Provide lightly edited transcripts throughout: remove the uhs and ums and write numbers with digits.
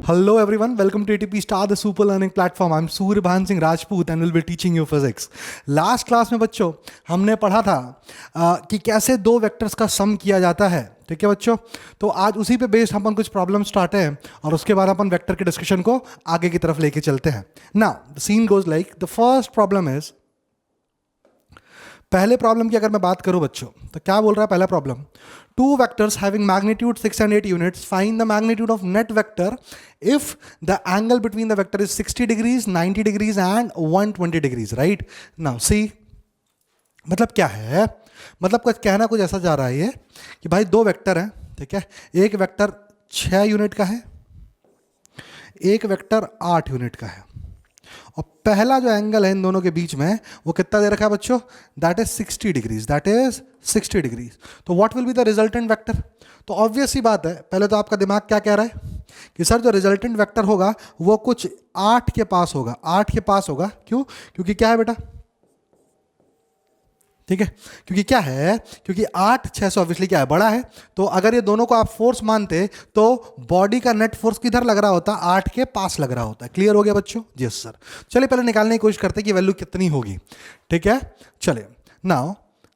Hello everyone, welcome to ATP Star, the super learning platform. I'm Suryabhan Singh Rajput and will be teaching you physics. Last class में बच्चों हमने पढ़ा था कि कैसे दो वेक्टर्स का सम किया जाता है. ठीक है बच्चों, तो आज उसी पे बेस्ड अपन कुछ प्रॉब्लम स्टार्ट है और उसके बाद अपन वेक्टर के डिस्कशन को आगे की तरफ लेके चलते हैं. Now the scene goes like, the first problem is, पहले प्रॉब्लम की अगर मैं बात करूं बच्चों तो क्या बोल रहा है पहला problem, two vectors having magnitude 6 and 8 units, find the magnitude of net vector if the angle between the vector is 60 degrees, 90 degrees and 120 degrees. Right now see, मतलब क्या है, मतलब कुछ कहना कुछ ऐसा जा रहा है ये कि भाई दो वेक्टर हैं. ठीक है, एक वेक्टर 6 यूनिट का है, एक वेक्टर 8 यूनिट का है, और पहला जो एंगल है इन दोनों के बीच में वो कितना दे रखा है बच्चों, that is 60 degrees, that is 60 degrees. तो what will be the resultant vector. तो ऑब्वियस ही बात है, पहले तो आपका दिमाग क्या कह रहा है कि सर जो रिजल्टेंट वेक्टर होगा वो कुछ 8 के पास होगा. 8 के पास होगा क्यों, क्योंकि क्या है बेटा, ठीक है, क्योंकि क्या है, क्योंकि 8 6 से ऑब्वियसली क्या है, बड़ा है. तो अगर ये दोनों को आप फोर्स मानते तो बॉडी का नेट फोर्स किधर लग रहा होता, 8 के पास लग रहा होता है. क्लियर हो गया बच्चों. Yes sir. चलिए पहले निकालने की कोशिश करते हैं कि वैल्यू कितनी होगी. ठीक है, चलिए नाउ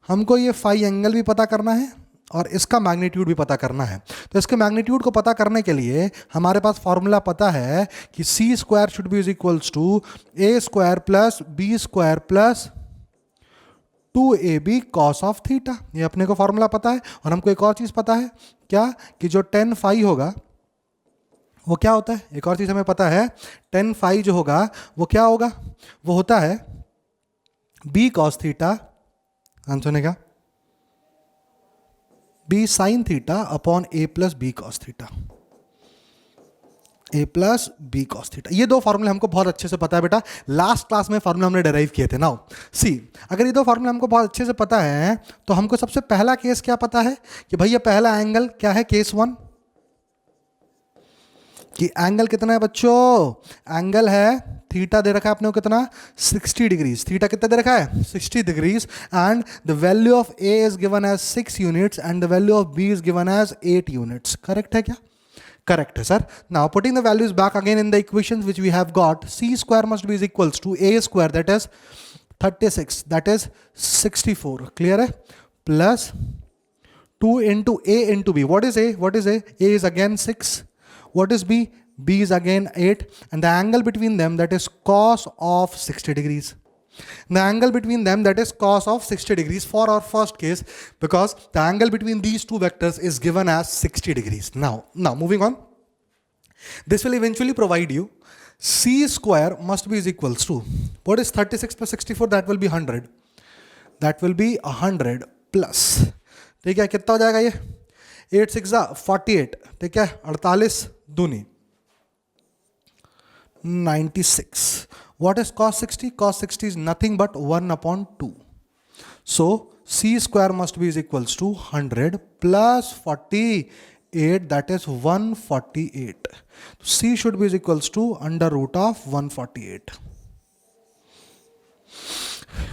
हमको ये फाई एंगल भी पता करना है और इसका मैग्नीट्यूड भी पता करना है. तो इसके मैग्नीट्यूड को पता करने के लिए हमारे पास फॉर्मूला पता है कि c square should be is equals to a square plus b square plus 2ab cos of theta. ये अपने को फॉर्मूला पता है. और हमको एक और चीज़ पता है क्या, कि जो 10 फाई होगा वो क्या होता है, एक और चीज़ हमें पता है, 10 फाई जो होगा वो क्या होगा, वो होता है b cos थीटा, ध्यान सुनेगा, b sin theta upon a plus b cos theta, a plus b cos theta. ये दो फॉर्मूले हमको बहुत अच्छे से पता है बेटा, लास्ट क्लास में फॉर्मूला हमने डेराइव किए थे. नाउ सी, अगर ये दो फॉर्मूले हमको बहुत अच्छे से पता है तो हमको सबसे पहला केस क्या पता है कि भाई ये पहला एंगल क्या है, केस 1, कि एंगल कितना है बच्चों, एंगल है थीटा दे रखा है अपने को कितना, 60 डिग्रीज. थीटा कितना दे रखा है, 60 degrees. And the value of a is given as 6 units and the value of b is given as 8 units. Correct है क्या, correct sir. Now putting the values back again in the equations which we have got, c square must be is equals to a square, that is 36, that is 64, clear hai, plus 2 into a into b. What is a, what is a is again 6, what is b, b is again 8, and the angle between them, that is cos of 60 degrees. The angle between them, that is cos of 60 degrees for our first case, because the angle between these two vectors is given as 60 degrees. Now moving on, this will eventually provide you c square must be is equals to, what is 36 plus 64, that will be 100, that will be 100 plus, ठीक है, कितना हो जाएगा ये, 8 6 48, ठीक है, 48 दूनी 96. What is cos 60? Cos 60 is nothing but 1 upon 2. So c square must be is equals to 100 plus 48, that is 148. c should be is equals to under root of 148.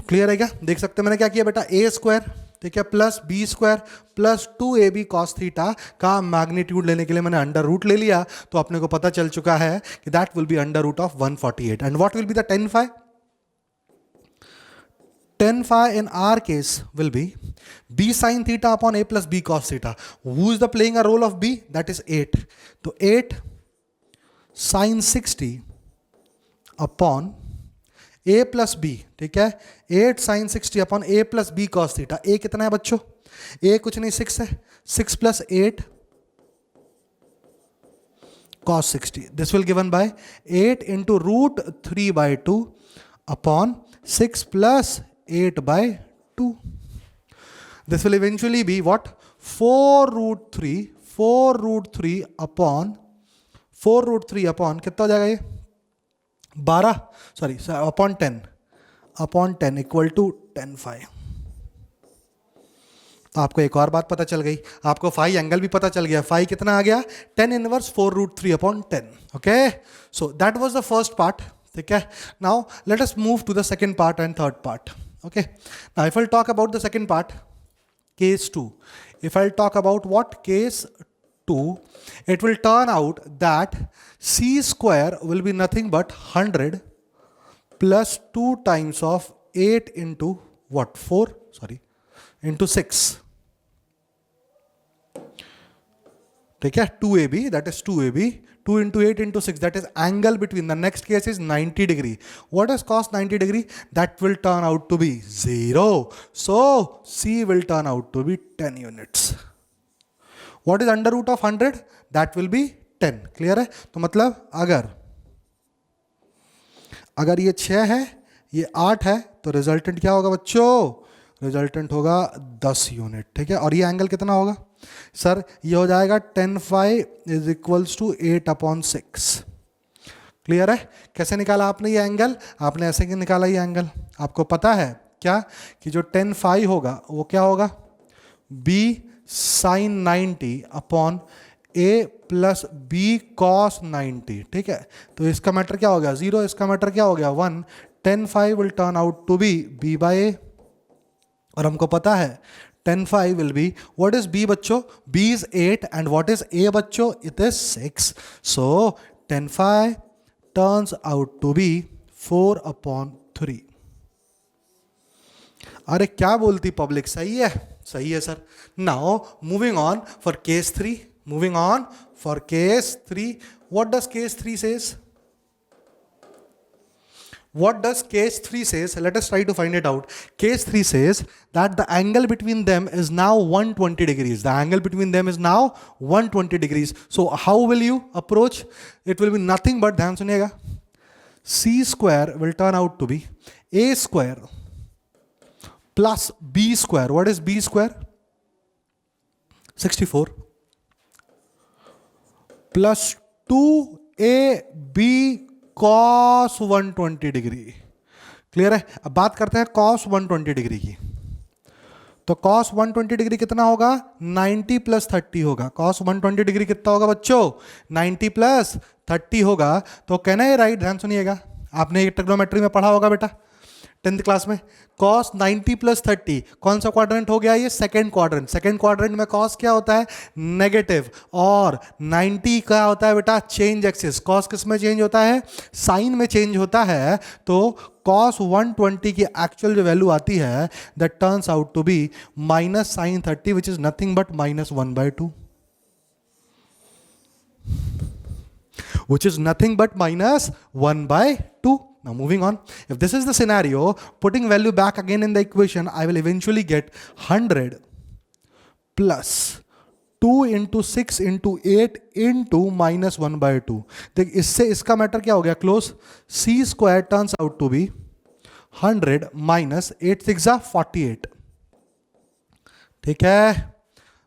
Clear है क्या, देख सकते हैं मैंने क्या किया बेटा, ए स्क्वायर, ठीक है, plus b square plus 2ab cos theta का मैग्नीट्यूड लेने के लिए मैंने अंडर रूट ले लिया. तो अपने को पता चल चुका है कि that will be under root of 148. And what will be the 10 phi, 10 phi in our case will be b sin theta upon a plus b cos theta. Who is the playing a role of b, that is 8. तो 8 sin 60 अपॉन a plus b, ठीक है, 8 sin 60 अपॉन a plus b cos theta. a कितना है बच्चों, a कुछ नहीं 6 है, 6 plus 8 cos 60. This will given by 8 into root 3 by 2 upon 6 plus 8 by 2. This will eventually be what, 4 root 3 upon 4 root 3 upon कितना हो जाएगा ये, 12, sorry upon 10 equal to 10 phi. आपको एक और बात पता चल गई, आपको फाई एंगल भी पता चल गया. फाई कितना आ गया, 10 inverse 4 root 3 upon 10. Okay, so that was the first part. ठीक है, now let us move to the second part and third part. Okay, now if I talk about the second part, case 2, if I'll talk about what, case 2, it will turn out that c square will be nothing but 100 plus 2 times of 8 into what? 4? Sorry, into 6. ठीक है, 2ab, that is 2ab, 2 into 8 into 6, that is angle between. The next case is 90 degree. What is cos 90 degree? That will turn out to be 0. So C will turn out to be 10 units. What is under root of 100? That will be 10. Clear है? तो मतलब अगर ये 6 है, ये 8 है, तो resultant क्या होगा बच्चों? रिजल्टेंट होगा 10 यूनिट. ठीक है, और ये एंगल कितना होगा सर? ये हो जाएगा 10 phi is equals to 8/6. Clear है? कैसे निकाला आपने ये एंगल? आपने ऐसे ही निकाला ये एंगल. आपको पता है क्या कि जो 10 phi होगा वो क्या होगा? b sin 90 upon a plus b cos 90. ठीक है, तो इसका मैटर क्या हो गया? 0. इसका मैटर क्या हो गया? 1. 10 phi will turn out to be b by a. और हमको पता है 10 phi will be, what is b बच्चों? b is 8 and what is a बच्चों? It is 6. So 10 phi turns out to be 4/3. अरे क्या बोलती पब्लिक? सही है, सही है sir. Now moving on for case 3. Moving on for case 3. What does case 3 says? What does case 3 says? Let us try to find it out. Case 3 says that the angle between them is now 120 degrees. The angle between them is now 120 degrees. So how will you approach? It will be nothing but, ध्यान सुनिएगा, c square will turn out to be a square plus b square. What is b square? 64 plus 2ab cos 120 degree. Clear है? अब बात करते हैं cos 120 degree की. तो cos 120 degree कितना होगा? 90 प्लस 30 होगा. cos 120 डिग्री कितना होगा बच्चों? 90 प्लस 30 होगा. तो कैन आई राइट, ध्यान सुनिएगा, आपने ट्रिग्नोमेट्री में पढ़ा होगा बेटा 10th क्लास में. cos 90 प्लस 30 कौन सा क्वाड्रेंट हो गया? ये सेकेंड क्वाड्रेंट. सेकेंड क्वाड्रेंट में cos क्या होता है? नेगेटिव. और 90 क्या होता है बेटा? Change axis. cos किस में चेंज होता है? साइन में चेंज होता है. तो cos 120 की एक्चुअल जो वैल्यू आती है that turns out to be minus sine 30 which is nothing but -1/2. which is nothing but -1/2. Now moving on, if this is the scenario, putting value back again in the equation, I will eventually get 100 plus 2 into 6 into 8 into -1/2. देख इससे इसका matter क्या हो गया? Close. c square turns out to be 100 minus 8 6 48. ठीक है,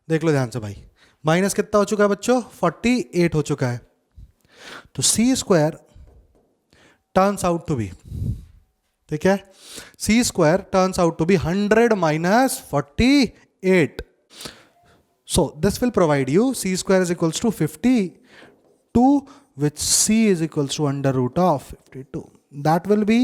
देख लो ध्यान से भाई. माइनस कितना हो चुका है बच्चों? 48 हो चुका है. तो c square turns out to be, ठीक है, c square turns out to be 100 minus 48. So this will provide you c square is equals to 52, which c is equals to under root of 52. That will be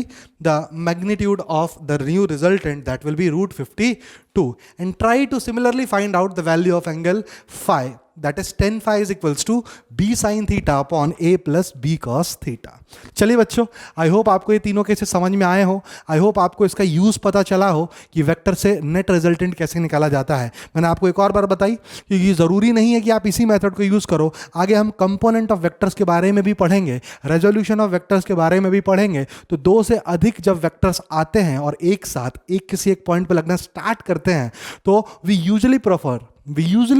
the magnitude of the new resultant, that will be root 52. And try to similarly find out the value of angle phi. That is 10 phi is equals to b sin theta upon a plus b cos theta. चलिए बच्चों, आई hope आपको ये तीनों cases समझ में आए हो. आई hope आपको इसका यूज़ पता चला हो कि वेक्टर से नेट रिजल्टेंट कैसे निकाला जाता है. मैंने आपको एक और बार बताई कि ये ज़रूरी नहीं है कि आप इसी मेथड को यूज़ करो. आगे हम कंपोनेंट ऑफ वेक्टर्स के बारे में भी पढ़ेंगे, रेजोल्यूशन ऑफ वेक्टर्स के बारे में भी पढ़ेंगे. तो 2 से अधिक जब वेक्टर्स आते हैं और एक साथ किसी एक पॉइंट पर लगना स्टार्ट करते हैं, तो we usually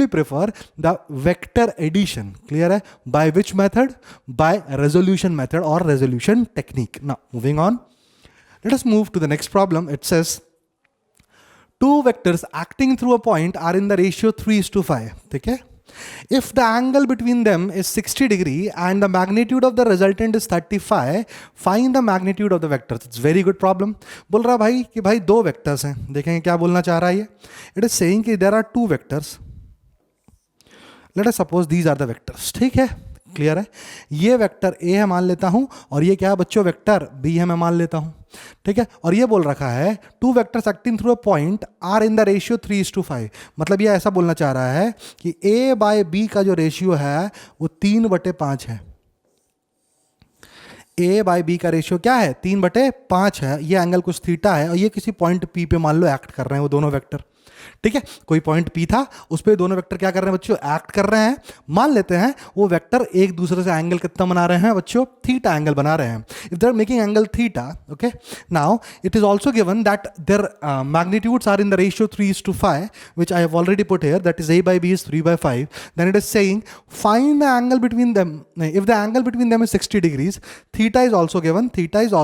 prefer the vector addition. Clear है? By which method? By resolution method or resolution technique. Now moving on, let us move to the next problem. It says two vectors acting through a point are in the ratio 3:5. ठीक है? If the angle between them is 60 degree and the magnitude of the resultant is 35, find the magnitude of the vectors. It's very good problem. बोल रहा भाई कि भाई 2 vectors हैं. देखेंगे क्या बोलना चाह रहा है ये. It is saying कि there are 2 vectors. Let us suppose these are the vectors. ठीक है, क्लियर है? ये वेक्टर ए है मान लेता हूं, और ये क्या है बच्चों, वेक्टर बी है मैं मान लेता हूं, ठीक है? और ये बोल रखा है two vectors acting through a point R in the ratio 3:5। मतलब ये ऐसा बोलना चाह रहा है कि ए बाय बी का जो रेशियो है वो 3/5 है। ए बाय बी का रेशियो क्या है, 3/5 है। ये एंगल कुछ थीटा है और ये किसी पॉइंट पी पे मान लो एक्ट कर रहे हैं वो दोनों वेक्टर, ठीक है? कोई पॉइंट पी था, उस पे दोनों वेक्टर क्या कर रहे हैं बच्चों, एक्ट कर रहे हैं। मान लेते हैं वो वेक्टर एक दूसरे से एंगल कितना बना रहे हैं बच्चों, थीटा एंगल बना रहे हैं। If they are making angle theta, okay, now it is also given that their magnitudes are in the ratio 3:5, which I have already put here, that is a by b is 3/5. Then it is saying find the angle between them. If the angle between them is 60 degrees, theta is also given, theta is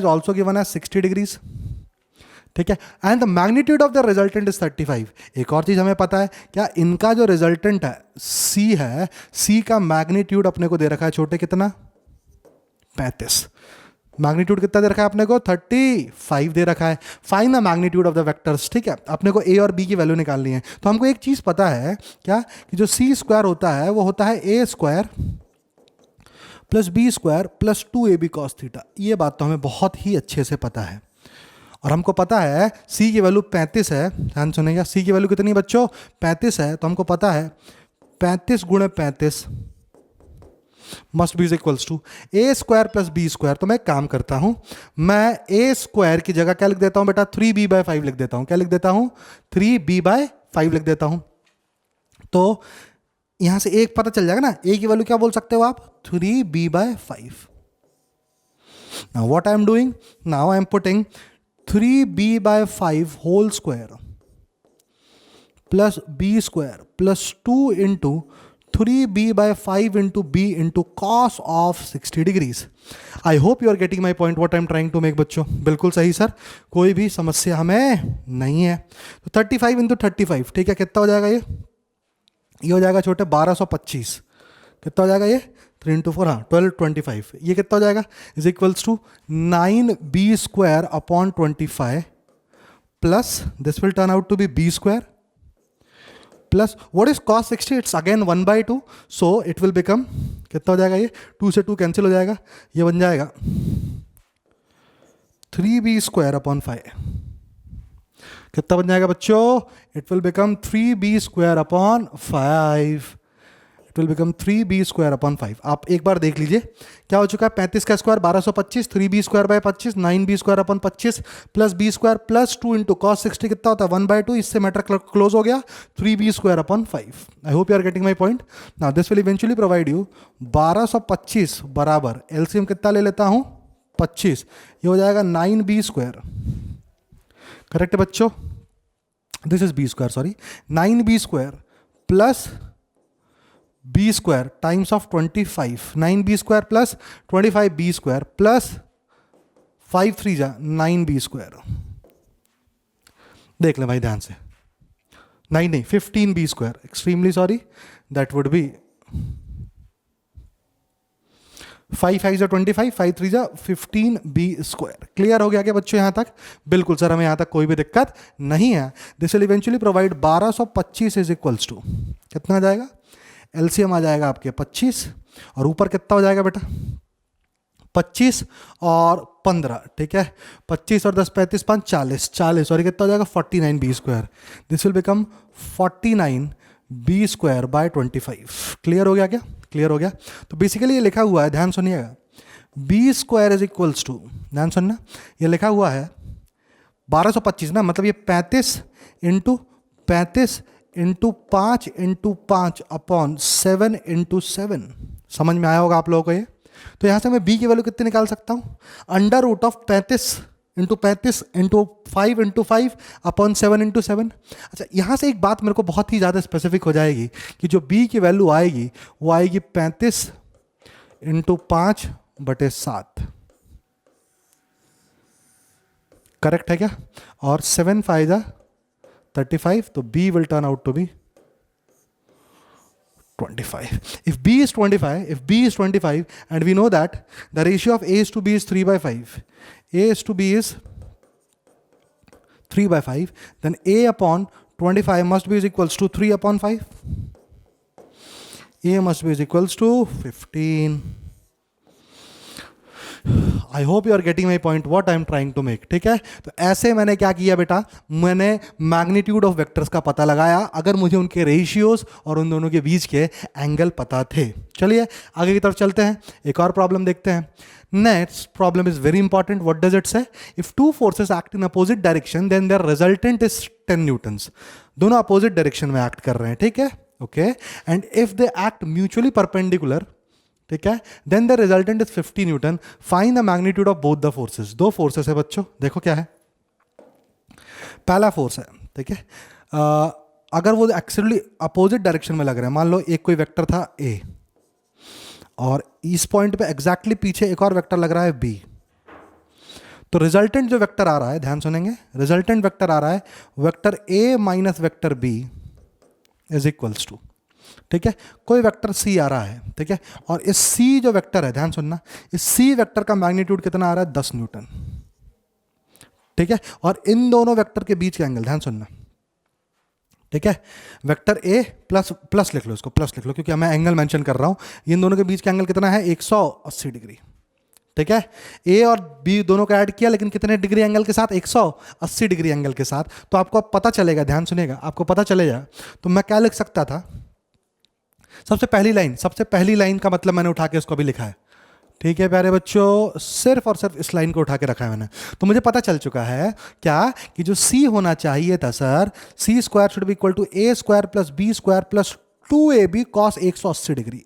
also given as 60 degrees, ठीक है? And the magnitude of the resultant is 35। एक और चीज हमें पता है क्या, इनका जो रिजल्टेंट है सी है, सी का मैग्नीट्यूड अपने को दे रखा है छोटे कितना, 35। मैग्नीट्यूड कितना दे रखा है अपने को, 35 दे रखा है। Find the magnitude of the vectors, ठीक है? अपने को ए और बी की वैल्यू निकालनी है। तो हमको एक चीज पता है क्या, कि जो सी स्क्वायर होता है वो होता है a square plus b square plus 2ab cos theta. ये बात तो हमें बहुत ही अच्छे से पता है। और हमको पता है c की वैल्यू 35 है, ध्यान सुनेगा, c की वैल्यू कितनी है बच्चों, 35 है। तो हमको पता है 35 गुणे 35 must be equals to a square plus b square. तो मैं एक काम करता हूं, मैं ए स्क्वायर की जगह क्या लिख देता हूं बेटा, 3b/5 लिख देता हूं। क्या लिख देता हूं, 3b/5 लिख देता हूं। तो यहां से एक पता चल जाएगा ना, ए की वैल्यू क्या बोल सकते हो आप, 3b/5। Now what I am doing, now I am putting 3b/5 whole square plus b square plus 2 into 3b/5 into b into cos of 60 degrees. I hope you are getting my point what I am trying to make बच्चों। बिल्कुल सही sir, कोई भी समस्या हमें नहीं है। तो 35 इंटू 35, ठीक है, कितना हो जाएगा ये हो जाएगा छोटे 1225। कितना हो जाएगा ये, 3 इंटू 4, हाँ 1225। ये कितना हो जाएगा, is equals to 9b square upon 25 plus this will turn out to be b square plus what is cos 60, it's again 1/2, so it will become, कितना हो जाएगा ये, 2 से 2 कैंसिल हो जाएगा, ये बन जाएगा 3b स्क्वायर अपॉन 5। कितना बन जाएगा बच्चों, it will become 3b square upon 5। It will become 3b square upon 5। आप एक बार देख लीजिए क्या हो चुका है, 35 का square 1225, 3b square by 25, 9b square upon 25 plus b square plus 2 into cos 60 कितना होता है 1/2। इससे मैटर क्लोज हो गया, 3b square upon 5। I hope you are getting my point. Now this will eventually provide you 1225 बराबर LCM कितना ले लेता हूं 25, ये हो जाएगा 9b स्क्वायर। करेक्ट है बच्चों, this is b square, sorry, 9b square plus b square times of 25, 9b square plus 25b square plus 5 3 जा 9b स्क्वायर। देख ले भाई ध्यान से, 9 नहीं 15b square, extremely sorry, that would be 5 5 जा 25, 5 3 जा 15b स्क्वायर। क्लियर हो गया क्या बच्चों यहाँ तक? बिल्कुल सर, हमें यहाँ तक कोई भी दिक्कत नहीं है। This will eventually provide 1225 is equals to, कितना आ जाएगा, एलसीएम आ जाएगा आपके 25, और ऊपर कितना हो जाएगा बेटा 25 और 15, ठीक है, 25 और 10 35 5 40 40, सॉरी कितना हो जाएगा 49b square. This will become 49b square by 25। Clear हो गया क्या? क्लियर हो गया। तो बेसिकली ये लिखा हुआ है, ध्यान सुनिएगा, b square is equals to, ध्यान सुनना, ये लिखा हुआ है 1225 ना, मतलब ये 35 into 35 into 5 into 5 upon 7 into 7। समझ में आया होगा आप लोगों को ये। तो यहाँ से मैं b की वैल्यू कितनी निकाल सकता हूँ, under root of 35 into 5 into 5 upon 7 into 7। अच्छा, यहाँ से एक बात मेरे को बहुत ही ज़्यादा स्पेसिफिक हो जाएगी कि जो b की वैल्यू आएगी वो आएगी 35 इंटू 5/7। करेक्ट है क्या? और 7 5 जा 35, तो b will turn out to be 25. If b is 25, and we know that the ratio of a is to b is 3/5, a is to b is 3/5, then a upon 25 must be is equals to 3/5. A must be is equals to 15. I hope you are getting my point what I am trying to make, ठीक है। तो ऐसे मैंने क्या किया बेटा, मैंने magnitude of vectors का पता लगाया अगर मुझे उनके रेशियोज और उन दोनों के बीच के एंगल पता थे। चलिए आगे की तरफ चलते हैं, एक और प्रॉब्लम देखते हैं। Next problem is very important. What does it say? If two forces act in opposite direction then their resultant is 10 newtons. दोनों अपोजिट डायरेक्शन में एक्ट कर रहे हैं, ठीक है, okay. And if they act mutually perpendicular, ठीक है, then the resultant is 50 newton. Find the magnitude of both the forces. दो फोर्सेस है बच्चों, देखो क्या है। पहला फोर्स है, ठीक है, अगर वो एक्चुअली अपोजिट डायरेक्शन में लग रहे हैं, मान लो एक कोई वेक्टर था ए और इस पॉइंट पे एग्जैक्टली पीछे एक और वेक्टर लग रहा है बी, तो रिजल्टेंट जो वेक्टर आ रहा है, ध्यान सुनेंगे, रिजल्टेंट वेक्टर आ रहा है vector a minus vector b is equals to, ठीक है, कोई वेक्टर सी आ रहा है, ठीक है, और इस सी जो वेक्टर है, ध्यान सुनना, इस सी वेक्टर का मैग्नीट्यूड कितना आ रहा है? 10 न्यूटन, ठीक है, और इन दोनों वेक्टर के बीच का एंगल, ध्यान सुनना, ठीक है, वेक्टर ए प्लस प्लस लिख लो, इसको प्लस लिख लो क्योंकि मैं एंगल मेंशन कर रहा हूं। इन दोनों के बीच का एंगल कितना है? 180 डिग्री, ठीक है। ए और बी दोनों का ऐड किया, लेकिन कितने डिग्री एंगल के साथ? 180 डिग्री एंगल के साथ। तो आपको अब पता चलेगा, ध्यान सुनिएगा, आपको पता चलेगा तो मैं क्या लिख सकता था? सबसे पहली लाइन का मतलब मैंने उठा के इसको भी लिखा है, ठीक है प्यारे बच्चों, सिर्फ और सिर्फ इस लाइन को उठा के रखा है मैंने। तो मुझे पता चल चुका है क्या कि जो सी होना चाहिए था sir, C square should be equal to a square plus b square plus 2ab cos 180 degree.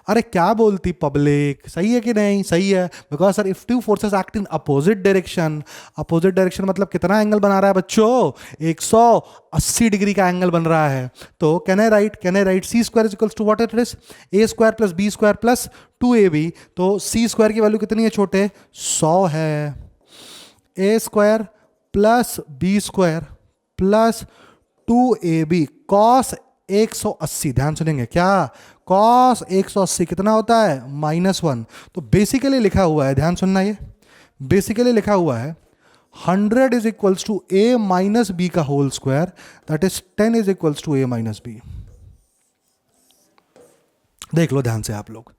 अरे क्या बोलती पब्लिक, सही है कि नहीं? सही है, because sir if two forces act in opposite direction, opposite direction मतलब कितना एंगल बना रहा है बच्चों? 180 डिग्री का एंगल बन रहा है। तो can I write C square is equals to what it is? A square plus b square plus 2ab। तो सी स्क्वायर की वैल्यू कितनी है छोटे? 100 है। A square plus b square plus 2ab cos 180, ध्यान सुनेंगे क्या? कॉस 180 कितना होता है? -1। तो बेसिकली लिखा हुआ है, ध्यान सुनना, ये बेसिकली लिखा हुआ है 100 is equals to a minus b का whole square, that is 10 is equals to a minus b. देख लो ध्यान से आप लोग,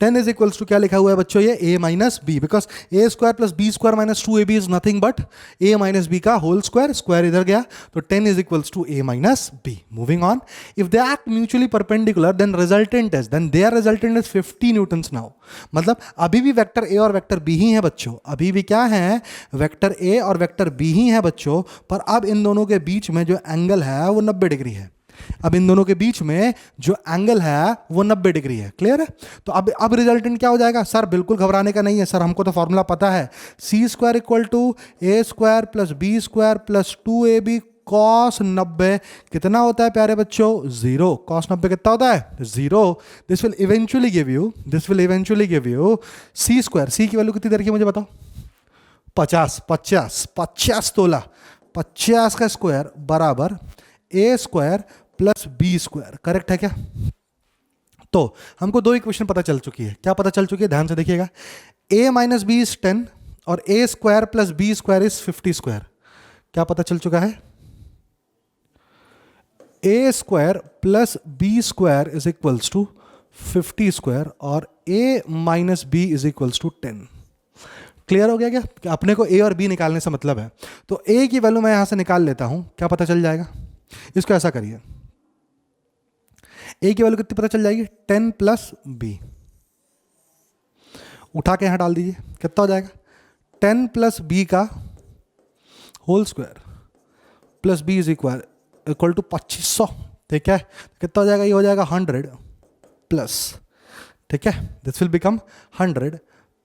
10 इज इक्वल्स टू क्या लिखा हुआ है बच्चों? ये a minus b, because a square plus b square minus 2ab is nothing but a minus b का होल स्क्वायर, स्क्वायर इधर गया, तो 10 is equals to a minus b. Moving on, if they act mutually perpendicular then their resultant is 50 newtons now. मतलब अभी भी vector A और vector B ही है बच्चों, अभी भी क्या है? वेक्टर ए और वेक्टर बी ही है बच्चों, पर अब इन दोनों के बीच में जो एंगल है वो 90 डिग्री है। अब इन दोनों के बीच में जो एंगल है वो 90 डिग्री है। क्लियर है? तो अब रिजल्टेंट क्या हो जाएगा? सर बिल्कुल घबराने का नहीं है सर, हमको तो फॉर्मूला पता है, c square equal to a square plus b square plus 2ab cos 90 कितना होता है प्यारे बच्चों? 0। कॉस 90 कितना होता है? 0। This will eventually give you c square. सी की वैल्यू कितनी दे रखी है मुझे बताओ? 50 तोला, 50 का स्क्वायर बराबर a square plus b square. Correct है क्या? तो हमको दो इक्वेशन पता चल चुकी है। क्या पता चल चुकी है? ध्यान से देखिएगा, a माइनस बी इज 10 और a square plus b square is 50 square. क्या पता चल चुका है? a square plus b square is equals to 50 square और a minus b is equals to 10। Clear हो गया क्या? कि अपने को a और b निकालने से मतलब है। तो a की वैल्यू मैं यहां से निकाल लेता हूं, क्या पता चल जाएगा? इसको ऐसा करिए, a की वैल्यू कितनी पता चल जाएगी? 10 प्लस बी, उठा के यहां डाल दीजिए, कितना हो जाएगा? 10 प्लस बी का whole square plus b is equal to 2500। ठीक है, कितना हो जाएगा? ये हो जाएगा 100 प्लस, ठीक है, this will become 100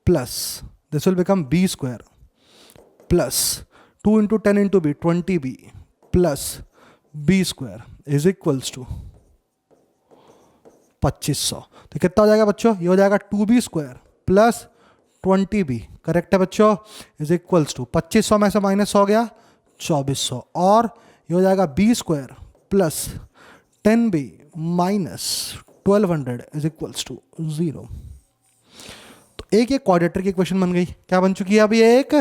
plus this will become b square plus 2 into 10 into b 20b plus b square is equals to 2500। तो कितना हो जाएगा बच्चों? ये हो जाएगा 2b square plus 20b। Correct है बच्चों? इज इक्वल्स टू 2500 में से माइनस हो गया 2400 और ये हो जाएगा b square plus 10b minus 1200 is equals to 0। तो एक क्वाड्रेटिक इक्वेशन बन गई। क्या बन चुकी है? अभी एक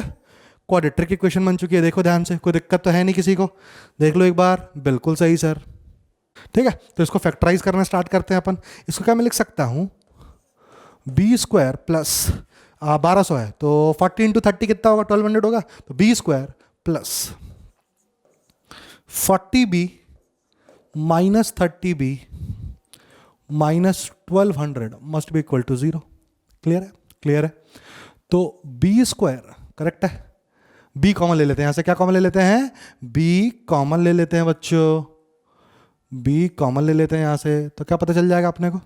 क्वाड्रेटिक इक्वेशन बन चुकी है। देखो ध्यान से, कोई दिक्कत तो है नहीं किसी को? देख लो एक बार, बिल्कुल सही सर। ठीक है, तो इसको फैक्टराइज करना स्टार्ट करते हैं अपन। इसको क्या मैं लिख सकता हूँ, बी स्क्वायर प्लस 1200 है तो 40 इंटू 30 कितना होगा, 1200 होगा। तो b square plus 40b minus 30b minus 1200 must be equal to 0। Clear है, क्लियर है। तो बी स्क्वायर करेक्ट है, बी कॉमन ले लेते हैं, यहां से क्या कॉमन ले लेते हैं, बी कॉमन ले लेते हैं बच्चों, बी कॉमन ले लेते हैं यहां से, तो क्या पता चल जाएगा अपने को,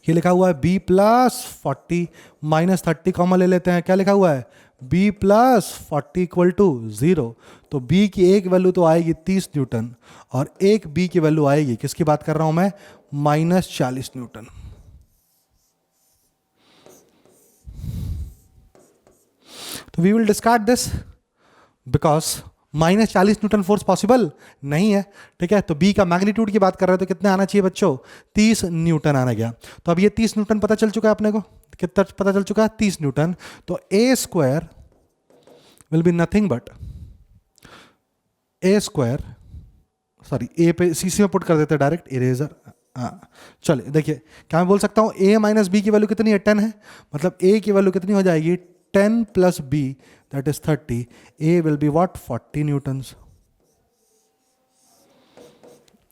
ये लिखा हुआ है b प्लस 40 माइनस 30 कॉमन ले लेते हैं, क्या लिखा हुआ है, b प्लस 40 इक्वल टू 0। तो b की एक वैल्यू तो आएगी 30 न्यूटन और एक b की वैल्यू आएगी, किसकी बात कर रहा हूं मैं, माइनस 40 न्यूटन। तो we will discard this because minus 40 newton force possible नहीं है। ठीक है, तो बी का मैग्नीट्यूड की बात कर रहे हैं तो कितना आना चाहिए बच्चों, 30 न्यूटन आना गया। तो अब ये 30 न्यूटन पता चल चुका है अपने को, कितना पता चल चुका है, 30 न्यूटन। तो a square will be nothing but a square, sorry a पे सी में पुट कर देते हैं डायरेक्ट, इरेजर। हाँ चलिए देखिए, क्या मैं बोल सकता हूँ ए माइनस बी की वैल्यू कितनी है, 10 है, मतलब ए की वैल्यू कितनी हो जाएगी, 10 plus B that is 30, A will be what, 40 newtons,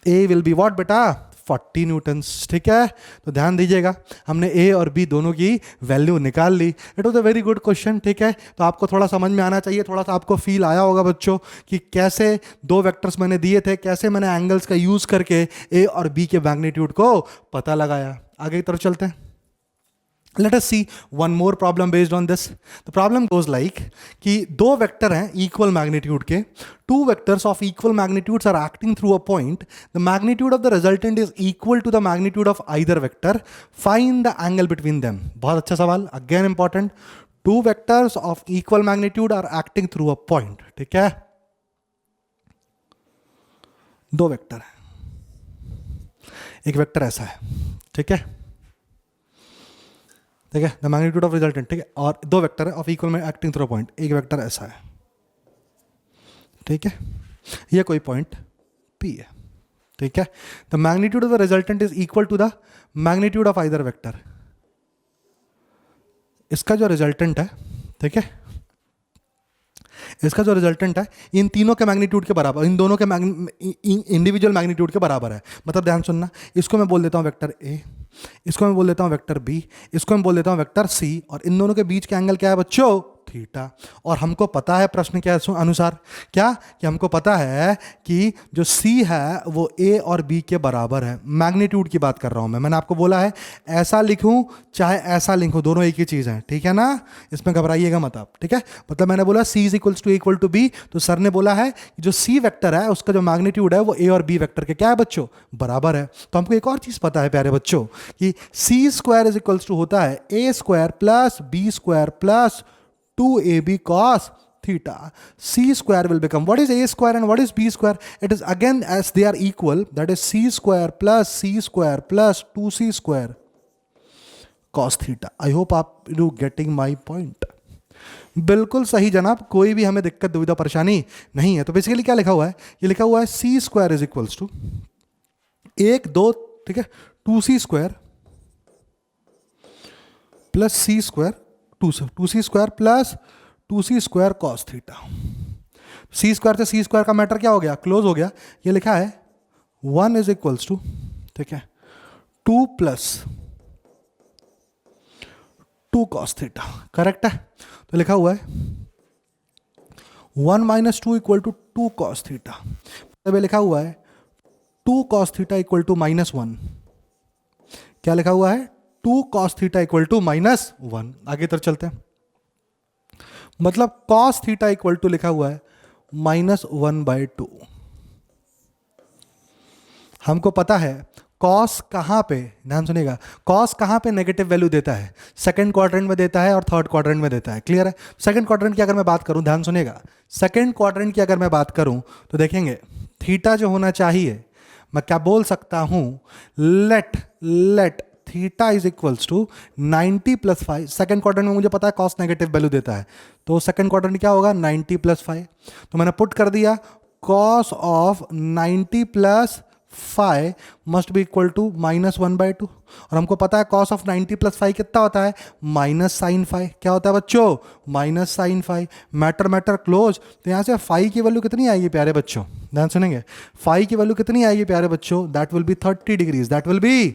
A will be what बेटा, 40 न्यूटन्स। ठीक है, तो ध्यान दीजिएगा, हमने A और B दोनों की वैल्यू निकाल ली। It was a very good question. ठीक है, तो आपको थोड़ा समझ में आना चाहिए, थोड़ा सा आपको फील आया होगा बच्चों कि कैसे दो वेक्टर्स मैंने दिए थे, कैसे मैंने एंगल्स का यूज करके A और B के मैग्नीट्यूड को पता लगाया। आगे की तरफ चलते हैं। Let us see one more problem based on this. The problem goes like कि दो वेक्टर हैं इक्वल मैग्नीट्यूड के, two vectors of equal magnitudes are acting through a point. The magnitude of the resultant is equal to the magnitude of either vector. Find the angle between them. बहुत अच्छा सवाल, again important. Two vectors of equal magnitude are acting through a point. ठीक है, दो vector है, एक vector ऐसा है, ठीक है, ठीक है, द मैग्नीट्यूड ऑफ रिजल्टेंट, ठीक है, और दो वेक्टर है ऑफ इक्वल में एक्टिंग थ्रू पॉइंट, एक वेक्टर ऐसा है, ठीक है, ये कोई पॉइंट P है, ठीक है। The magnitude of the resultant is equal to the magnitude of either vector. इसका जो रिजल्टेंट है, ठीक है, इसका जो रिजल्टेंट है इन तीनों के मैग्नीट्यूड के बराबर, इन दोनों के इंडिविजुअल मैग्नीट्यूड के बराबर है। मतलब ध्यान सुनना, इसको मैं बोल देता हूँ वेक्टर A, इसको मैं बोल देता हूँ वेक्टर B, इसको मैं बोल देता हूँ वेक्टर C, और इन दोनों के बीच का एंगल क्या है बच्चों, थीटा। और हमको पता है प्रश्न के अनुसार क्या, कि हमको पता है कि जो C है वो A और B के बराबर है। मैग्नीट्यूड की बात कर रहा हूँ मैंने आपको बोला है ऐसा लिखूं चाहे ऐसा लिखूं, दोनों एक ही चीज़ है, ठीक है ना, इसमें घबराइएगा मत आप। ठीक है, मतलब मैंने बोला C is equal to B, तो सर ने बोला है कि जो C वेक्टर है उसका जो मैग्नीट्यूड है वो A और B वेक्टर के क्या है बच्चों, बराबर है। तो हमको एक और चीज़ पता है प्यारे बच्चों कि C square is equals to होता है A square plus B square plus 2AB cos theta. C square will become, what is A square and what is B square? It is again as they are equal, that is C square plus C square plus 2C square cos theta. I hope आप you getting my point. बिल्कुल सही जनाब, कोई भी हमें दिक्कत दुविधा परेशानी नहीं है। तो बेसिकली क्या लिखा हुआ है, ये लिखा हुआ है C square is equals to 1 2, ठीक है, 2C square plus C square 2C square plus 2C square cos theta. C square से C स्क्वायर का मैटर क्या हो गया, क्लोज हो गया। ये लिखा है 1 इज इक्वल्स टू, ठीक है, 2 प्लस 2 कॉस थीटा, करेक्ट है। तो लिखा हुआ है 1 minus 2 equal to 2 cos theta, मतलब लिखा हुआ है 2 कॉस थीटा इक्वल टू -1। क्या लिखा हुआ है, 2 cos थीटा इक्वल टू -1। आगे तरफ चलते हैं, मतलब cos थीटा इक्वल टू लिखा हुआ है -1/2। हमको पता है cos कहाँ पे, ध्यान सुनिएगा, cos कहाँ पे नेगेटिव वैल्यू देता है, सेकंड क्वाड्रेंट में देता है और थर्ड क्वाड्रेंट में देता है। क्लियर है। सेकंड क्वाड्रेंट की अगर मैं बात करूं, ध्यान सुनिएगा, सेकंड क्वाड्रेंट की अगर मैं बात करूं तो देखेंगे थीटा जो होना चाहिए, मैं क्या बोल सकता हूं, let theta is equals to 90 plus 5। Second quadrant में मुझे पता है कॉस नेगेटिव वैल्यू देता है, तो सेकेंड क्वाड्रेंट क्या होगा, 90 प्लस 5। तो मैंने पुट कर दिया cos of 90 plus five must be equal to -1/2। और हमको पता है कॉस ऑफ 90 प्लस फाइव कितना होता है, -sin5। क्या होता है बच्चों, -sin5। Matter matter close. तो यहाँ से फाइव की वैल्यू कितनी आएगी प्यारे बच्चों, ध्यान सुनेंगे, फाइव की वैल्यू कितनी आएगी प्यारे बच्चों, that will be 30 degrees, that will be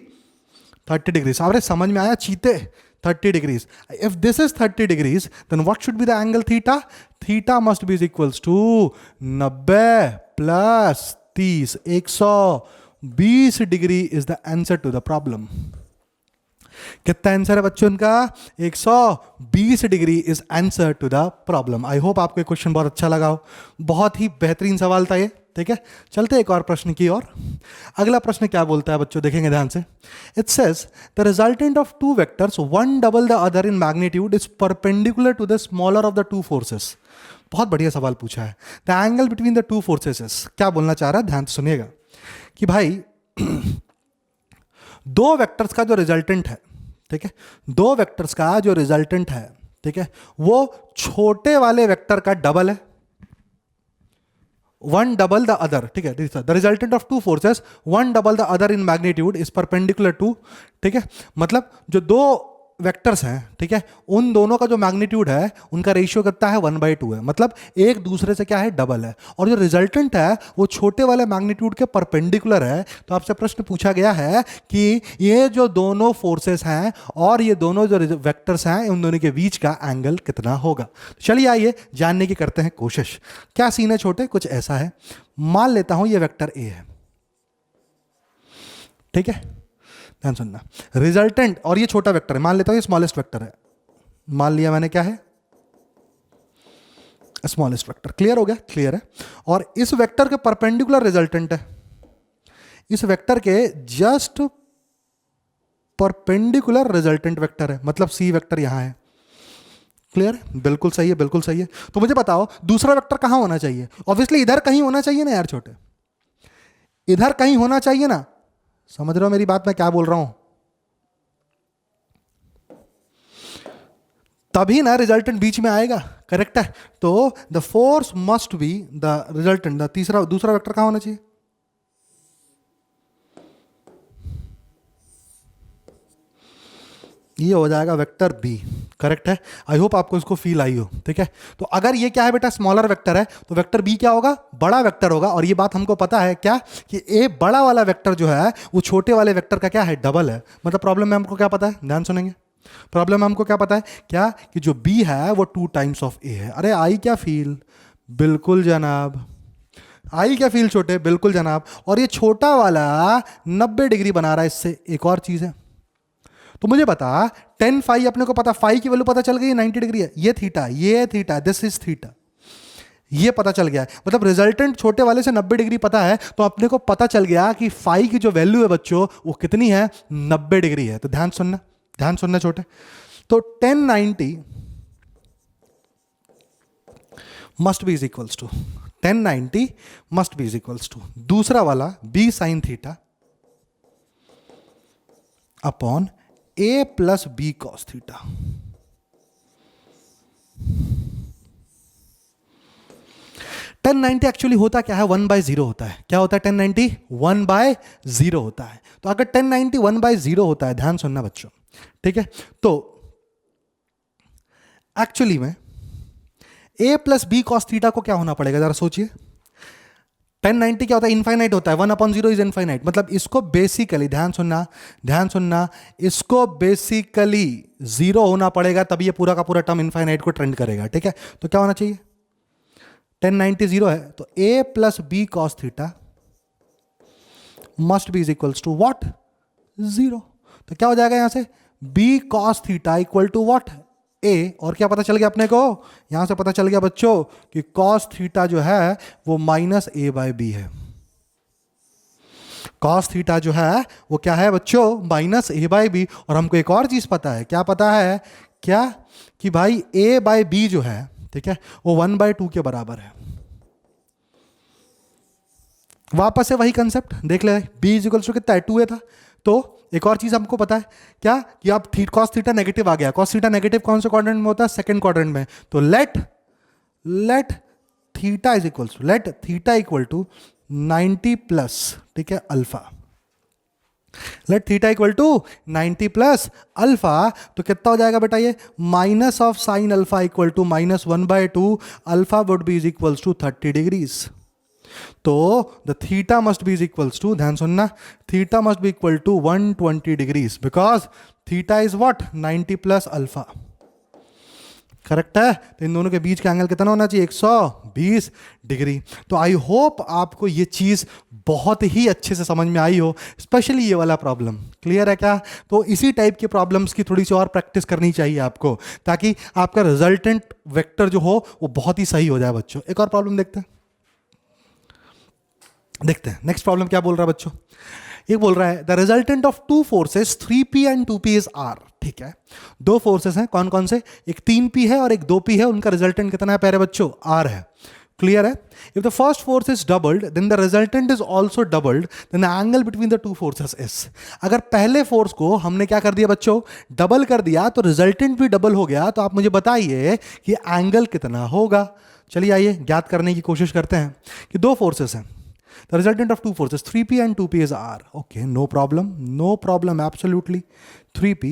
30 degrees. अरे समझ में आया चीते, 30 degrees. If this is 30 degrees then what should be the angle theta, theta must be equals to 90 plus 30, 120 degree is the answer to the problem. कितना answer है बच्चों इनका, 120 degree is answer to the problem. I hope आपको question बहुत अच्छा लगा हो, बहुत ही बेहतरीन सवाल था ये। ठीक है, चलते एक और प्रश्न की ओर। अगला प्रश्न क्या बोलता है बच्चों, देखेंगे ध्यान से। It says the resultant of two vectors one double the other in magnitude is perpendicular to the smaller of the two forces. बहुत बढ़िया सवाल पूछा है। The angle between the two forces is, क्या बोलना चाह रहा है, ध्यान से सुनिएगा कि भाई दो वेक्टर्स का जो रिजल्टेंट है, ठीक है, दो वेक्टर्स का जो रिजल्टेंट है, ठीक है, वो छोटे वाले वेक्टर का डबल है, वन डबल द अदर। ठीक है, the resultant of two forces one double the other in magnitude is perpendicular to. ठीक है, मतलब जो दो वेक्टर्स हैं, ठीक है, उन दोनों का जो मैग्नीट्यूड है उनका रेशियो कितना है, 1/2 है, मतलब एक दूसरे से क्या है, डबल है। और जो रिजल्टेंट है वो छोटे वाले मैग्नीट्यूड के परपेंडिकुलर है। तो आपसे प्रश्न पूछा गया है कि ये जो दोनों फोर्सेस हैं और ये दोनों जो वेक्टर्स हैं उन दोनों के बीच का एंगल कितना होगा। चलिए आइए जानने की करते हैं कोशिश। क्या सीन है छोटे, कुछ ऐसा है, मान लेता हूं ये वेक्टर ए है, ठीक है, ध्यान सुनना, रिजल्टेंट, और ये छोटा वेक्टर है, मान लेता हूं ये स्मॉलेस्ट वेक्टर है, मान लिया मैंने क्या है, स्मॉलेस्ट वेक्टर। क्लियर हो गया, क्लियर है। और इस वेक्टर के परपेंडिकुलर रिजल्टेंट है, इस वेक्टर के जस्ट परपेंडिकुलर रिजल्टेंट वेक्टर है, मतलब सी वेक्टर यहां है। क्लियर, बिल्कुल सही है, बिल्कुल सही है। तो मुझे बताओ दूसरा वेक्टर कहां होना चाहिए, ऑब्वियसली इधर कहीं होना चाहिए ना यार छोटे, इधर कहीं होना चाहिए ना, समझ रहे हो मेरी बात, मैं क्या बोल रहा हूं, तभी ना रिजल्टेंट बीच में आएगा, करेक्ट है। तो the force must be the resultant, the दूसरा वेक्टर कहां होना चाहिए, ये हो जाएगा वेक्टर बी, करेक्ट है। आई होप आपको इसको फील आई हो, ठीक है। तो अगर ये क्या है बेटा, स्मॉलर वेक्टर है, तो वेक्टर बी क्या होगा, बड़ा वेक्टर होगा। और ये बात हमको पता है क्या, कि ए बड़ा वाला वेक्टर जो है वो छोटे वाले वेक्टर का क्या है, डबल है। मतलब प्रॉब्लम में हमको क्या पता है, ध्यान सुनेंगे, प्रॉब्लम में हमको क्या पता है, क्या कि जो बी है वो 2 टाइम्स ऑफ ए है। अरे आई क्या फील, बिल्कुल जनाब, आई क्या फील छोटे, बिल्कुल जनाब। और ये छोटा वाला 90 डिग्री बना रहा है, इससे एक और चीज है। तो मुझे बता 10 फाइव, अपने को पता फाइव की वैल्यू पता चल गई, 90 डिग्री है, ये थीटा, दिस इज थीटा, ये पता चल गया है। मतलब रिजल्टेंट छोटे वाले से 90 डिग्री पता है, तो अपने को पता चल गया कि फाइव की जो वैल्यू है बच्चों वो कितनी है, 90 डिग्री है। तो ध्यान सुनना छोटे। तो 1090 must be is equals to 1090 must be is equals to दूसरा वाला b sin theta upon a plus b cos theta. Tan 90 actually होता क्या है, 1/0 होता है। क्या होता है 1090, 1/0 होता है। तो अगर 1090 1/0 होता है, ध्यान सुनना बच्चों, ठीक है, तो एक्चुअली में a plus b cos theta को क्या होना पड़ेगा, जरा सोचिए। 1090 क्या होता है, इनफाइनाइट होता है, 1/0 इज इनफाइनाइट। मतलब इसको बेसिकली ध्यान सुनना, इसको बेसिकली 0 होना पड़ेगा, तभी ये पूरा का पूरा टर्म इनफाइनाइट को ट्रेंड करेगा, ठीक है। तो क्या होना चाहिए, 1090 0 है, तो a plus b cos theta must be is equals to what, 0। तो क्या हो जाएगा यहां से, b cos theta equal to what, a। और क्या पता चल गया अपने को, यहां से पता चल गया बच्चों कि कॉस थीटा जो है वो -a/b है। कॉस थीटा जो है वो क्या है बच्चों, -a/b। और हमको एक और चीज पता है, क्या पता है, क्या कि भाई a/b जो है, ठीक है, वो 1/2 के बराबर है। वापस से वही कंसेप्ट देख ले, b इज इक्वल टू कितना है, 2a था। तो एक और चीज हमको पता है क्या, कि अब कॉस थीटा नेगेटिव आ गया। कॉस थीटा नेगेटिव कौन से क्वाड्रेंट में होता है, सेकंड क्वाड्रेंट में। तो let theta is equal to, let theta equal to 90 plus, ठीक है, alpha. Let theta equal to 90 plus alpha, तो कितना हो जाएगा बेटा ये, minus of sine alpha equal to -1/2, alpha would be is equals to 30 degrees. तो the theta must be is equals to, ध्यान सुनना, theta must be equal to 120 degrees, because theta is what, 90 plus alpha. Correct है। तो इन दोनों के बीच का angle कितना होना चाहिए, 120 डिग्री। तो आई होप आपको ये चीज़ बहुत ही अच्छे से समझ में आई हो, स्पेशली ये वाला प्रॉब्लम। क्लियर है क्या? तो इसी टाइप के प्रॉब्लम्स की थोड़ी सी और प्रैक्टिस करनी चाहिए आपको, ताकि आपका रिजल्टेंट वेक्टर जो हो वो बहुत ही सही हो जाए बच्चों। एक और प्रॉब्लम देखते हैं, नेक्स्ट प्रॉब्लम क्या बोल रहा है बच्चों। ये बोल रहा है the resultant of two forces 3p and 2p is r। ठीक है, दो फोर्सेस हैं, कौन कौन से, एक 3p है और एक 2p है, उनका रिजल्टेंट कितना है प्यारे बच्चों, r है। क्लियर है? If the first force is doubled then the resultant is also doubled, then the angle between the two forces is. अगर पहले फोर्स को हमने क्या कर दिया बच्चों, डबल कर दिया, तो रिजल्टेंट भी डबल हो गया। तो आप मुझे बताइए कि एंगल कितना होगा। चलिए आइए ज्ञात करने की कोशिश करते हैं कि दो फोर्सेस हैं, the resultant of two forces 3p and 2p is r. Okay, no problem, absolutely, 3p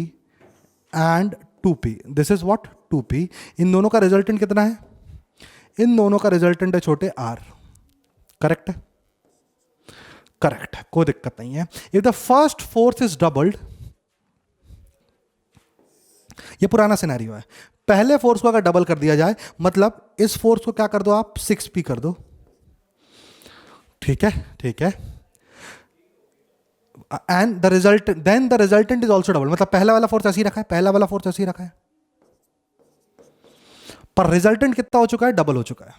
and 2p, this is what, 2p। इन दोनों का रिजल्टेंट कितना है, इन दोनों का रिजल्टेंट है छोटे r। करेक्ट है, करेक्ट है, कोई दिक्कत नहीं है। If the first force is doubled, ये पुराना सिनेरियो है, पहले फोर्स को अगर डबल कर दिया जाए, मतलब इस फोर्स को क्या कर दो आप, 6p कर दो। ठीक है, ठीक है, and the result, then the resultant is also double, मतलब पहला वाला फोर्स ऐसे ही रखा है, पहला वाला फोर्स ऐसे ही रखा है, पर रिजल्टेंट कितना हो चुका है, डबल हो चुका है।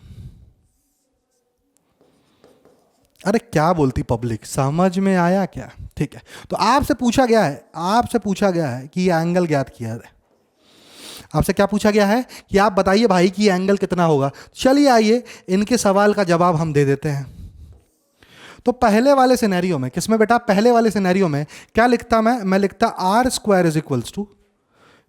अरे क्या बोलती पब्लिक, समझ में आया क्या? ठीक है, तो आपसे पूछा गया है कि ये एंगल ज्ञात किया है। आपसे क्या पूछा गया है कि आप बताइए भाई कि एंगल कितना होगा। चलिए आइए इनके सवाल का जवाब हम दे देते हैं। तो पहले वाले सिनेरियो में, किसमें बेटा, पहले वाले सिनेरियो में क्या लिखता मैं लिखता r square is equals to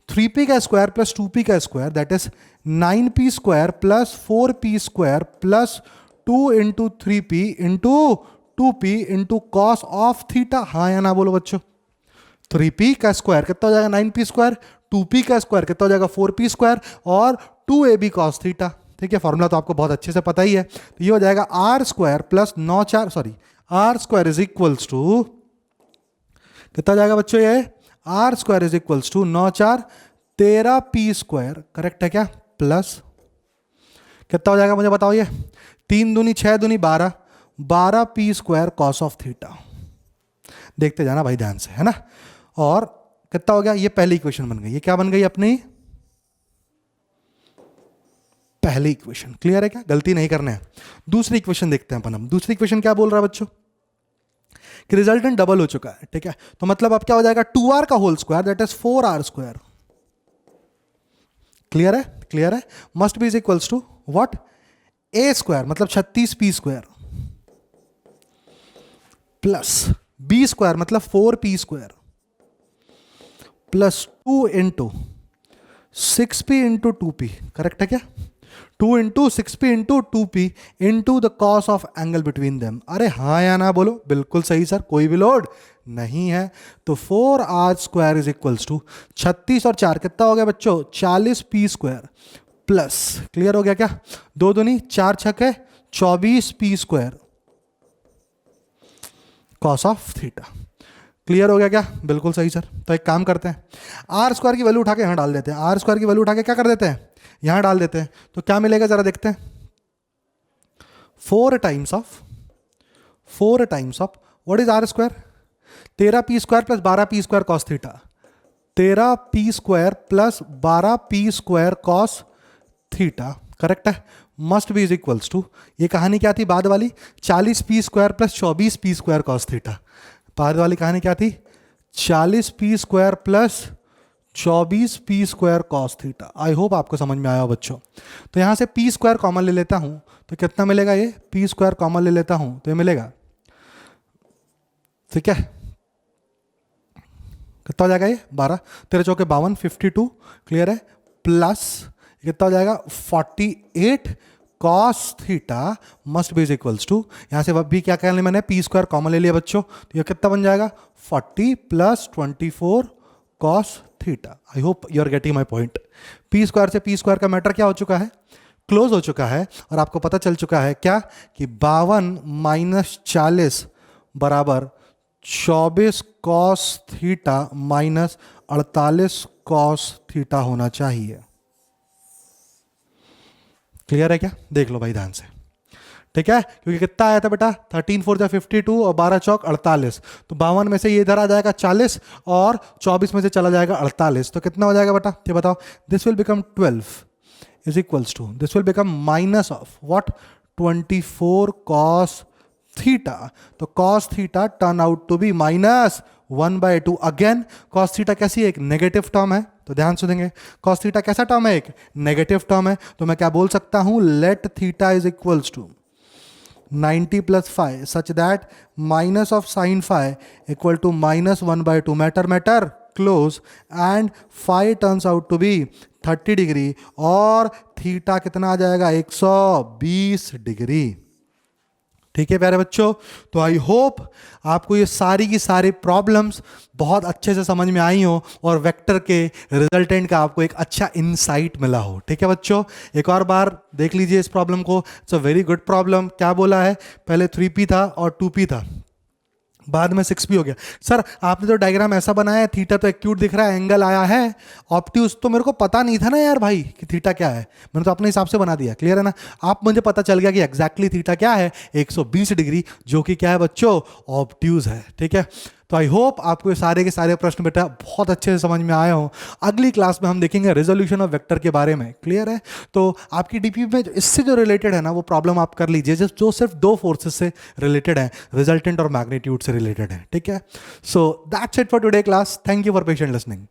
3p का स्क्वायर प्लस 2p का square, that is 9p square plus 4p square plus 2 into 3p into 2p into cos of theta. हाँ या ना बोलो बच्चों। 3p का स्क्वायर कितना हो जाएगा, 9p स्क्वायर, 2p का स्क्वायर कितना हो जाएगा, 4p स्क्वायर, और 2ab कॉस थीटा। ठीक है, फॉर्मूला तो आपको बहुत अच्छे से पता ही है। तो ये हो जाएगा r square plus r square is equals to कितना हो जाएगा बच्चों, ये r square is equals to 9×4 13p square. Correct है क्या? प्लस कितना हो जाएगा मुझे बताओ, ये 3 दूनी 6 दूनी 12, 12p square cos of theta. देखते जाना भाई ध्यान से, है ना। और कितना हो गया, ये पहली इक्वेशन बन गई। ये क्या बन गई अपनी पहली इक्वेशन। क्लियर है क्या? गलती नहीं करना है। दूसरी इक्वेशन देखते हैं अपन हम। दूसरी इक्वेशन क्या बोल रहा है बच्चों कि रिजल्टेंट डबल हो चुका है। ठीक है, तो मतलब अब क्या हो जाएगा, 2r का whole square that is 4r square. Clear है? क्लियर है। Must be is equals to what, a square मतलब 36p square plus b square मतलब 4p square plus 2 into 6p into 2p। Correct है क्या? 2 into 6p into 2p into the cos of angle between them. अरे हाँ या ना बोलो। बिल्कुल सही सर, कोई भी लोड नहीं है। तो 4r square is equals to 36 और 4 कितना हो गया बच्चों, 40p स्क्वायर प्लस, क्लियर हो गया क्या, 2 दूनी 4 छके 24p square cos of theta. Clear हो गया क्या? बिल्कुल सही सर। तो एक काम करते हैं, आर स्क्वायर की वैल्यू उठा के यहाँ डाल देते हैं। आर स्क्वायर की वैल्यू उठा के क्या कर देते हैं, यहाँ डाल देते हैं। तो क्या मिलेगा जरा देखते हैं। 4 times of what is r square, 13p square plus 12p square cos theta. 13p square plus 12p square cos theta. Correct है। Must be is equals to, ये कहानी क्या थी बाद वाली, 40p square plus 24p square cos theta. बाद वाली कहानी क्या थी, 40p square plus 24p square cos theta. I hope आपको समझ में आया हो बच्चों। तो यहाँ से p स्क्वायर कॉमन ले लेता हूँ तो कितना मिलेगा, ये p स्क्वायर कॉमन ले लेता हूँ तो ये मिलेगा, ठीक है, कितना हो जाएगा ये 12, 13 चौके 52, 52। क्लियर है। प्लस कितना हो जाएगा 48 cos theta must be is equals to, यहाँ से भी क्या कहने मैंने पी स्क्वायर कॉमन ले लिया बच्चों, तो ये कितना बन जाएगा 40 plus 24 cos theta. I hope you are getting my point. P square से पी स्क्वायर का मैटर क्या हो चुका है, क्लोज हो चुका है, और आपको पता चल चुका है क्या कि 52 माइनस 40 बराबर 24 cos theta minus 48 cos theta होना चाहिए। क्लियर है क्या? देख लो भाई ध्यान से, ठीक है, क्योंकि कितना आया था बेटा 13 4 जा 52 और 12 चौक 48, तो 52 में से ये इधर आ जाएगा 40 और 24 में से चला जाएगा 48, तो कितना हो जाएगा बेटा ये बताओ। This will become 12 is equals to, this will become minus of what 24 cos theta, तो cos theta turn out to be -1/2। Again cos theta कैसी है, एक नेगेटिव टर्म है, तो ध्यान से देंगे कॉस थीटा कैसा टर्म है, एक नेगेटिव टर्म है, तो मैं क्या बोल सकता हूं, let theta is equals to 90 plus phi such that minus of sin phi equal to -1/2, matter close, and phi turns out to be 30 degree और थीटा कितना आ जाएगा 120 डिग्री। ठीक है प्यारे बच्चों, तो आई होप आपको ये सारी की सारी प्रॉब्लम्स बहुत अच्छे से समझ में आई हो और वेक्टर के रिजल्टेंट का आपको एक अच्छा इंसाइट मिला हो। ठीक है बच्चों, एक और बार देख लीजिए इस प्रॉब्लम को। It's a very good problem. क्या बोला है, पहले 3p था और 2p था, बाद में 6p हो गया। सर आपने तो डायग्राम ऐसा बनाया है, थीटा तो एक्यूट दिख रहा है, एंगल आया है, ऑब्ट्यूज तो मेरे को पता नहीं था ना यार भाई कि थीटा क्या है, मैंने तो अपने हिसाब से बना दिया। क्लियर है ना? आप मुझे पता चल गया कि एग्जैक्टली थीटा क्या है, 120 डिग्री, जो कि क्या है बच्चों, ऑब्ट्यूज है। ठीक है, तो आई होप आपको ये सारे के सारे प्रश्न बेटा बहुत अच्छे से समझ में आए हो। अगली क्लास में हम देखेंगे रेजोल्यूशन ऑफ वेक्टर के बारे में। क्लियर है? तो आपकी डीपी में इससे जो रिलेटेड है ना वो प्रॉब्लम आप कर लीजिए, जो सिर्फ दो फोर्सेस से रिलेटेड है, रिजल्टेंट और मैग्नीट्यूड से रिलेटेड है। ठीक है, so that's it for today class. Thank you for patient listening.